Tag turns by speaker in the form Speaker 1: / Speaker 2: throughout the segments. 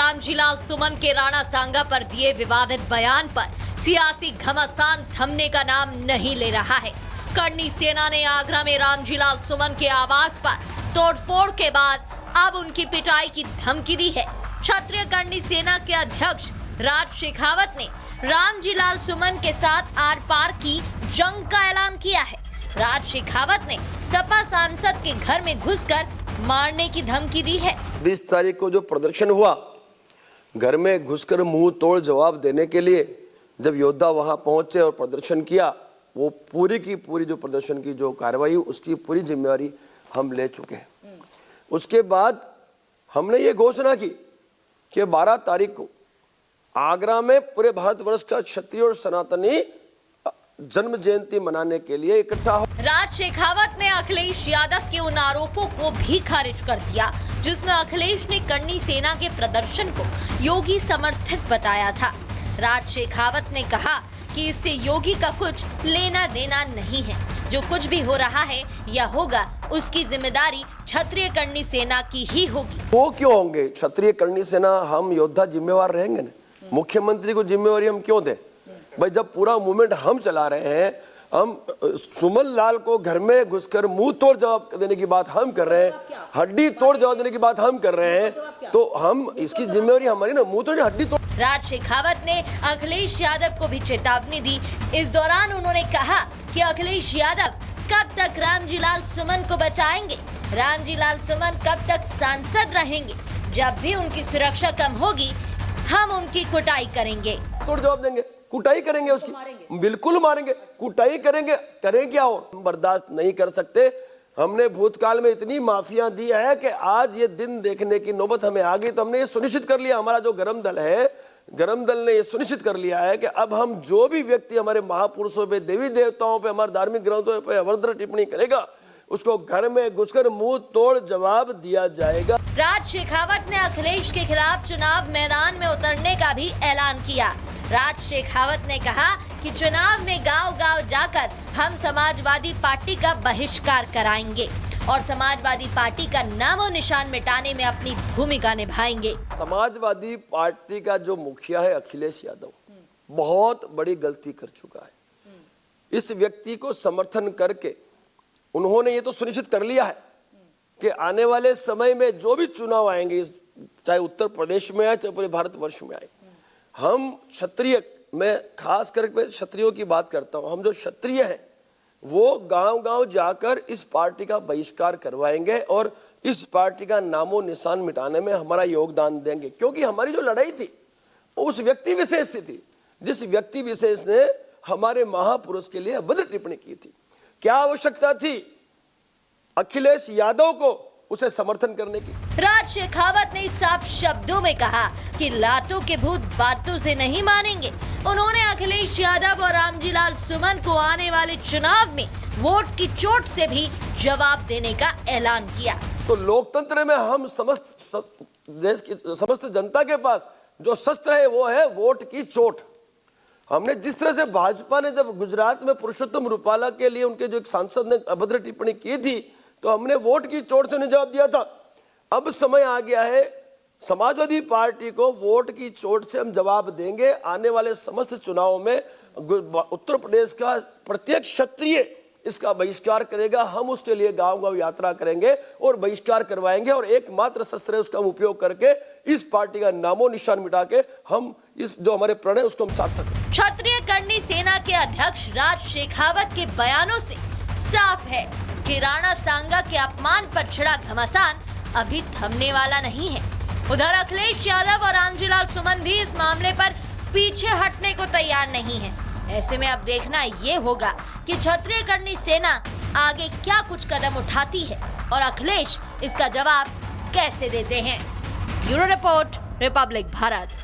Speaker 1: रामजीलाल सुमन के राणा सांगा पर दिए विवादित बयान पर सियासी घमासान थमने का नाम नहीं ले रहा है। करनी सेना ने आगरा में रामजीलाल सुमन के आवास पर तोड़फोड़ के बाद अब उनकी पिटाई की धमकी दी है। क्षत्रिय करनी सेना के अध्यक्ष राज शेखावत ने रामजीलाल सुमन के साथ आर पार की जंग का ऐलान किया है। राज शेखावत ने सपा सांसद के घर में घुसकर मारने की धमकी दी है।
Speaker 2: 20 तारीख को जो प्रदर्शन हुआ, घर में घुसकर मुंह तोड़ जवाब देने के लिए जब योद्धा वहां पहुंचे और प्रदर्शन किया, वो पूरी की पूरी जो प्रदर्शन की जो कार्रवाई उसकी पूरी जिम्मेवारी हम ले चुके हैं। उसके बाद हमने ये घोषणा की कि 12 तारीख को आगरा में पूरे भारतवर्ष का क्षत्रिय और सनातनी जन्म जयंती मनाने के लिए इकट्ठा हो।
Speaker 1: राज शेखावत ने अखिलेश यादव के उन आरोपों को भी खारिज कर दिया जिसमें अखिलेश ने करनी सेना के प्रदर्शन को योगी समर्थित बताया था। राज शेखावत ने कहा कि इससे योगी का कुछ लेना देना नहीं है। जो कुछ भी हो रहा है या होगा उसकी जिम्मेदारी क्षत्रिय करनी सेना की ही होगी।
Speaker 2: वो क्यों होंगे? क्षत्रिय करनी सेना हम योद्धा जिम्मेवार रहेंगे ना। मुख्यमंत्री को जिम्मेवारी हम क्यों दें? भाई जब पूरा मूवमेंट हम चला रहे हैं, हम सुमन लाल को घर में घुसकर मुंह तोड़ जवाब देने की बात हम कर रहे हैं, हड्डी तोड़ जवाब देने की बात हम कर रहे हैं, तो हम इसकी जिम्मेवारी हमारी ना, मुंह तोड़ हड्डी तोड़।
Speaker 1: राज शेखावत ने अखिलेश यादव को भी चेतावनी दी। इस दौरान उन्होंने कहा कि अखिलेश यादव कब तक रामजीलाल सुमन को बचाएंगे, रामजीलाल सुमन कब तक सांसद रहेंगे। जब भी उनकी सुरक्षा कम होगी हम उनकी कुटाई करेंगे।
Speaker 2: तोड़ जवाब देंगे, कुटाई करेंगे, उसकी बिल्कुल मारेंगे, कुटाई करेंगे। करें क्या? और हम बर्दाश्त नहीं कर सकते। हमने भूतकाल में इतनी माफिया दी है कि आज ये दिन देखने की नौबत हमें आ गई। तो हमने ये सुनिश्चित कर लिया, हमारा जो गरम दल है, गरम दल ने ये सुनिश्चित कर लिया है कि अब हम जो भी व्यक्ति हमारे महापुरुषों पे, देवी देवताओं पे, हमारे धार्मिक ग्रंथों पे अभद्र टिप्पणी करेगा, उसको घर में घुसकर मुंह तोड़ जवाब दिया जाएगा।
Speaker 1: राज शेखावत ने अखिलेश के खिलाफ चुनाव मैदान में उतरने का भी ऐलान किया। राज शेखावत ने कहा कि चुनाव में गांव-गांव जाकर हम समाजवादी पार्टी का बहिष्कार कराएंगे और समाजवादी पार्टी का नामो निशान मिटाने में अपनी भूमिका निभाएंगे।
Speaker 2: समाजवादी पार्टी का जो मुखिया है अखिलेश यादव, बहुत बड़ी गलती कर चुका है। इस व्यक्ति को समर्थन करके उन्होंने ये तो सुनिश्चित कर लिया है कि आने वाले समय में जो भी चुनाव आएंगे, चाहे उत्तर प्रदेश में आए चाहे पूरे भारतवर्ष में आए, हम क्षत्रिय, मैं खास करके क्षत्रियों की बात करता हूं, हम जो क्षत्रिय हैं वो गांव-गांव जाकर इस पार्टी का बहिष्कार करवाएंगे और इस पार्टी का नामो निशान मिटाने में हमारा योगदान देंगे। क्योंकि हमारी जो लड़ाई थी उस व्यक्ति विशेष से थी, जिस व्यक्ति विशेष ने हमारे महापुरुष के लिए अभद्र टिप्पणी की थी। क्या आवश्यकता थी अखिलेश यादव को उसे समर्थन करने की?
Speaker 1: राज शेखावत ने साफ शब्दों में कहा कि लातों के भूत बातों से नहीं मानेंगे। उन्होंने अखिलेश यादव और रामजीलाल सुमन को आने वाले चुनाव में वोट की चोट से भी जवाब देने का ऐलान किया।
Speaker 2: तो लोकतंत्र में हम समस्त देश की समस्त जनता के पास जो शस्त्र है वो है वोट की चोट। हमने जिस तरह से भाजपा ने जब गुजरात में पुरुषोत्तम रूपाला के लिए उनके जो एक सांसद ने अभद्र टिप्पणी की थी, तो हमने वोट की चोट से उन्हें जवाब दिया था। अब समय आ गया है समाजवादी पार्टी को वोट की चोट से हम जवाब देंगे। आने वाले समस्त चुनावों में उत्तर प्रदेश का प्रत्येक क्षत्रिय इसका बहिष्कार करेगा। हम उसके लिए गांव-गांव यात्रा करेंगे और बहिष्कार करवाएंगे और एकमात्र शस्त्र है उसका उपयोग करके इस पार्टी का नामो निशान मिटा के हम इस जो हमारे प्रण है उसको हम सार्थक।
Speaker 1: क्षत्रिय करनी सेना के अध्यक्ष राज शेखावत के बयानों से साफ है कि राणा सांगा के अपमान पर छिड़ा घमासान अभी थमने वाला नहीं है। उधर अखिलेश यादव और रामजीलाल सुमन भी इस मामले पर पीछे हटने को तैयार नहीं है। ऐसे में अब देखना ये होगा कि क्षत्रिय करनी सेना आगे क्या कुछ कदम उठाती है और अखिलेश इसका जवाब कैसे देते हैं। Bureau report, Republic Bharat.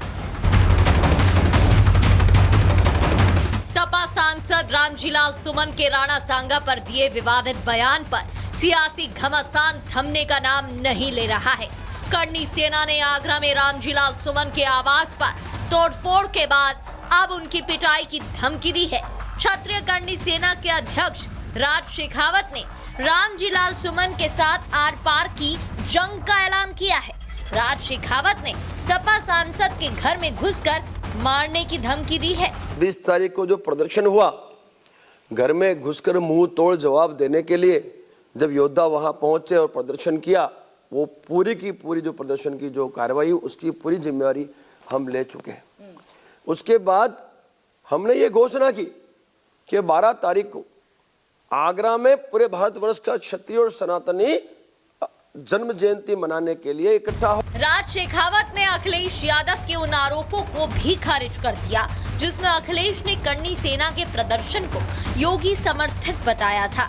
Speaker 1: Sapa सांसद रामजीलाल सुमन के राणा सांगा पर दिए विवादित बयान पर सियासी घमासान थमने का नाम नहीं ले रहा है। करनी सेना ने आगरा में रामजीलाल सुमन के आवास पर तोड़फोड़ के बाद अब उनकी पिटाई की धमकी दी है। क्षत्रिय करनी सेना के अध्यक्ष राज शेखावत ने रामजीलाल सुमन के साथ आर पार की जंग का ऐलान किया है। राज शेखावत ने सपा सांसद के घर में घुसकर मारने की धमकी दी है।
Speaker 2: 20 तारीख को जो प्रदर्शन हुआ, घर में घुसकर मुंह तोड़ जवाब देने के लिए जब योद्धा वहां पहुंचे और प्रदर्शन किया, वो पूरी की पूरी जो प्रदर्शन की जो कार्रवाई उसकी पूरी जिम्मेवारी हम ले चुके हैं। उसके बाद हमने ये घोषणा की कि 12 तारीख को आगरा में पूरे भारतवर्ष का क्षत्रिय और सनातनी जन्म जयंती मनाने के लिए इकट्ठा हो।
Speaker 1: राज शेखावत ने अखिलेश यादव के उन आरोपों को भी खारिज कर दिया जिसमें अखिलेश ने करनी सेना के प्रदर्शन को योगी समर्थित बताया था।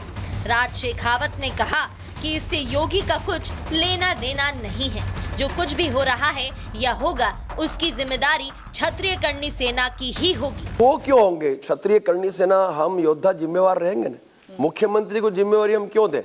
Speaker 1: राज शेखावत ने कहा कि इससे योगी का कुछ लेना देना नहीं है। जो कुछ भी हो रहा है या होगा उसकी जिम्मेदारी क्षत्रिय करनी सेना की ही होगी।
Speaker 2: वो क्यों होंगे? क्षत्रिय करनी सेना हम योद्धा जिम्मेवार रहेंगे ना। मुख्यमंत्री को जिम्मेवारी हम क्यों दें?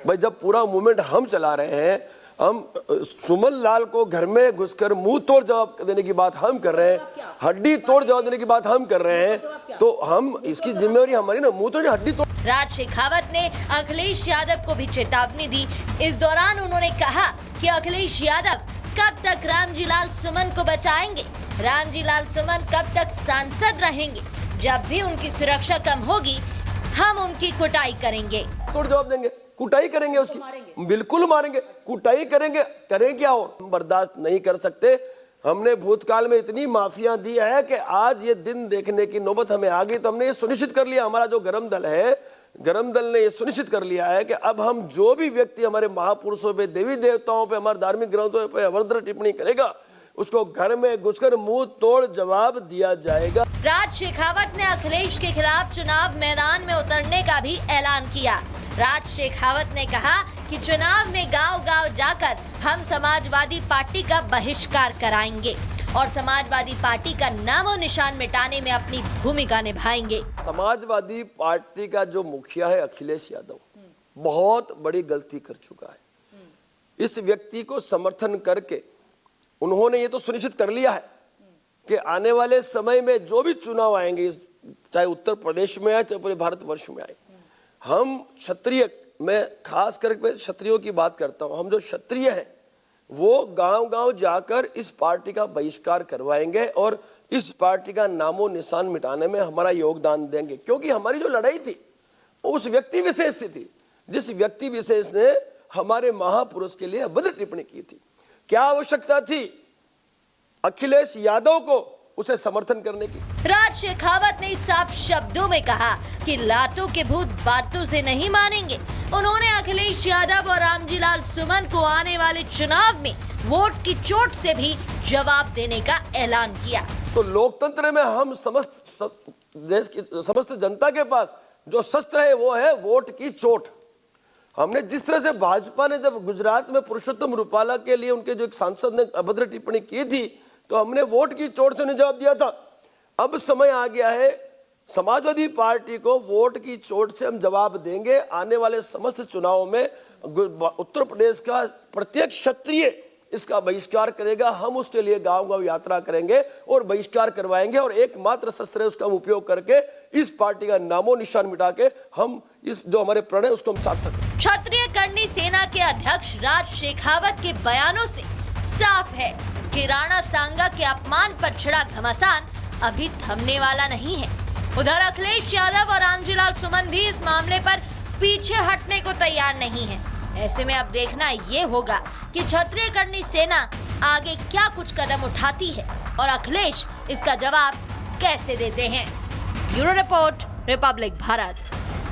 Speaker 2: भाई जब पूरा मूवमेंट हम चला रहे हैं, हम सुमन लाल को घर में घुसकर मुंह तोड़ जवाब देने की बात हम कर रहे हैं, हड्डी तोड़ जवाब देने की बात हम कर रहे हैं, तो हम इसकी जिम्मेवारी हमारी ना, मुंह तोड़ हड्डी तोड़।
Speaker 1: राज शेखावत ने अखिलेश यादव को भी चेतावनी दी। इस दौरान उन्होंने कहा कि अखिलेश यादव कब तक रामजीलाल सुमन को बचाएंगे, रामजीलाल सुमन कब तक सांसद रहेंगे। जब भी उनकी सुरक्षा कम होगी हम उनकी कुटाई करेंगे।
Speaker 2: तोड़ जवाब देंगे, कुटाई करेंगे, उसकी बिल्कुल मारेंगे, कुटाई करेंगे। करें क्या और? हम बर्दाश्त नहीं कर सकते। हमने भूतकाल में इतनी माफिया दी है कि आज ये दिन देखने की नौबत हमें आ गई। तो हमने ये सुनिश्चित कर लिया, हमारा जो गरम दल है, गरम दल ने ये सुनिश्चित कर लिया है कि अब हम जो भी व्यक्ति हमारे महापुरुषों पे, देवी देवताओं पे, हमारे धार्मिक ग्रंथों पे अभद्र टिप्पणी करेगा, उसको घर में घुसकर मुंह तोड़ जवाब दिया जाएगा।
Speaker 1: राज शेखावत ने अखिलेश के खिलाफ चुनाव मैदान में उतरने का भी ऐलान किया। राज शेखावत ने कहा कि चुनाव में गांव-गांव जाकर हम समाजवादी पार्टी का बहिष्कार कराएंगे और समाजवादी पार्टी का नामो निशान मिटाने में अपनी भूमिका निभाएंगे।
Speaker 2: समाजवादी पार्टी का जो मुखिया है अखिलेश यादव, बहुत बड़ी गलती कर चुका है। इस व्यक्ति को समर्थन करके उन्होंने ये तो सुनिश्चित कर लिया है कि आने वाले समय में जो भी चुनाव आएंगे, चाहे उत्तर प्रदेश में आए चाहे पूरे भारतवर्ष में आए, हम क्षत्रिय, मैं खास करके क्षत्रियों की बात करता हूं, हम जो क्षत्रिय हैं वो गांव-गांव जाकर इस पार्टी का बहिष्कार करवाएंगे और इस पार्टी का नामो निशान मिटाने में हमारा योगदान देंगे। क्योंकि हमारी जो लड़ाई थी वो उस व्यक्ति विशेष से थी, जिस व्यक्ति विशेष ने हमारे महापुरुष के लिए अभद्र टिप्पणी की थी। क्या आवश्यकता थी अखिलेश यादव को उसे समर्थन करने की?
Speaker 1: राज शेखावत ने साफ शब्दों में कहा कि लातों के भूत बातों से नहीं मानेंगे। उन्होंने अखिलेश यादव और रामजीलाल सुमन को आने वाले चुनाव में वोट की चोट से भी जवाब देने का ऐलान किया।
Speaker 2: तो लोकतंत्र में हम समस्त देश की समस्त जनता के पास जो शस्त्र है वो है वोट की चोट। हमने जिस तरह से भाजपा ने जब गुजरात में पुरुषोत्तम रूपाला के लिए उनके जो एक सांसद ने अभद्र टिप्पणी की थी, तो हमने वोट की चोट से उन्हें जवाब दिया था। अब समय आ गया है समाजवादी पार्टी को वोट की चोट से हम जवाब देंगे। आने वाले समस्त चुनावों में उत्तर प्रदेश का प्रत्येक क्षत्रिय इसका बहिष्कार करेगा। हम उसके लिए गांव-गांव यात्रा करेंगे और बहिष्कार करवाएंगे और एकमात्र शस्त्र है उसका उपयोग करके इस पार्टी का नामो निशान मिटा के हम इस जो हमारे प्रण है उसको हम सार्थक।
Speaker 1: क्षत्रिय करनी सेना के अध्यक्ष राज शेखावत के बयानों से साफ है कि राणा सांगा के अपमान पर छिड़ा घमासान अभी थमने वाला नहीं है। उधर अखिलेश यादव और रामजीलाल सुमन भी इस मामले पर पीछे हटने को तैयार नहीं है। ऐसे में अब देखना ये होगा कि क्षत्रिय करनी सेना आगे क्या कुछ कदम उठाती है और अखिलेश इसका जवाब कैसे देते हैं। Bureau report, Republic Bharat.